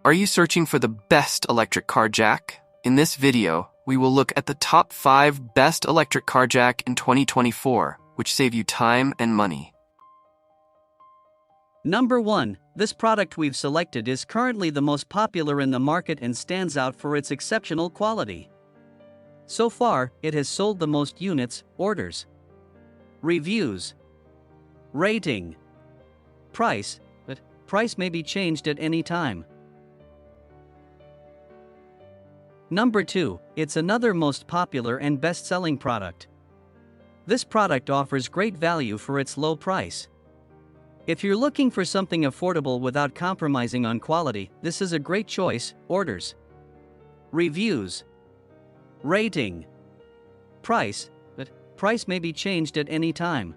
Are you searching for the best electric car jack? In this video, we will look at the top 5 best electric car jack in 2024, which save you time and money. Number 1. This product we've selected is currently the most popular in the market and stands out for its exceptional quality. So far, it has sold the most units, orders, reviews, rating, price, but price may be changed at any time. Number 2. It's another most popular and best-selling product. This product offers great value for its low price. If you're looking for something affordable without compromising on quality, this is a great choice. Orders, reviews, rating, price, but price may be changed at any time.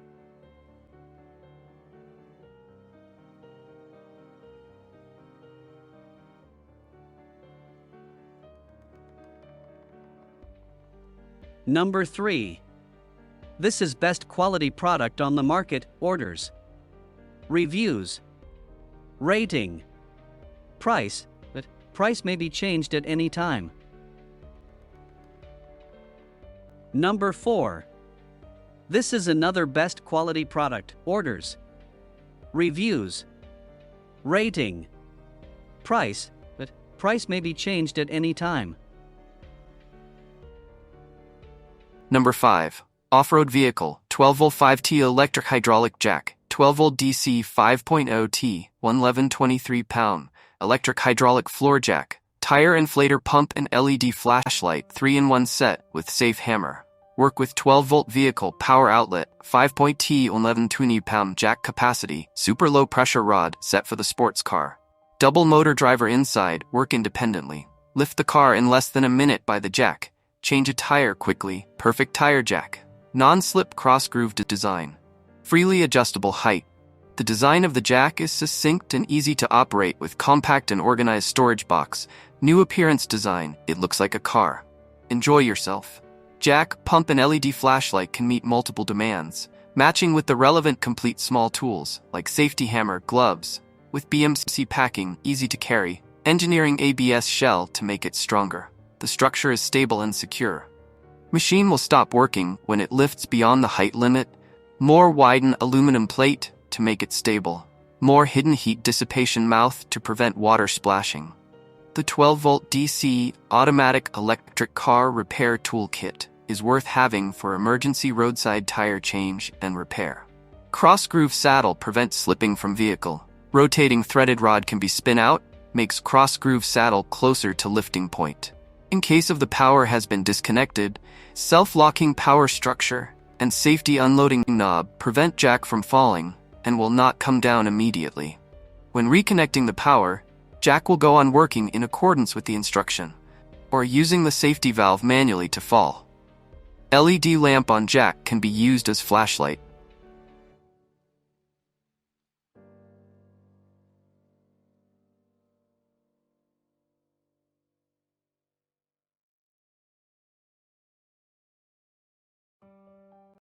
Number 3. This is best quality product on the market. Orders, reviews, rating, price, but price may be changed at any time. Number 4. This is another best quality product. Orders, reviews, rating, price, but price may be changed at any time. Number 5. Off-road vehicle, 12V 5T electric hydraulic jack, 12V DC 5.0T, 11123 pound, electric hydraulic floor jack, tire inflator pump and LED flashlight 3-in-1 set with safe hammer. Work with 12V vehicle power outlet, 5.T 11120 pound jack capacity, super low pressure rod set for the sports car. Double motor driver inside, work independently. Lift the car in less than a minute by the jack. Change a tire quickly, perfect tire jack. Non-slip cross-grooved design. Freely adjustable height. The design of the jack is succinct and easy to operate with compact and organized storage box. New appearance design, it looks like a car. Enjoy yourself. Jack, pump and LED flashlight can meet multiple demands, matching with the relevant complete small tools, like safety hammer, gloves. With BMC packing, easy to carry. Engineering ABS shell to make it stronger. The structure is stable and secure. Machine will stop working when it lifts beyond the height limit. More widen aluminum plate to make it stable. More hidden heat dissipation mouth to prevent water splashing. The 12V DC automatic electric car repair toolkit is worth having for emergency roadside tire change and repair. Cross-groove saddle prevents slipping from vehicle. Rotating threaded rod can be spin out, makes cross-groove saddle closer to lifting point. In case of the power has been disconnected, self-locking power structure and safety unloading knob prevent jack from falling and will not come down immediately. When reconnecting the power, jack will go on working in accordance with the instruction, or using the safety valve manually to fall. LED lamp on jack can be used as flashlight.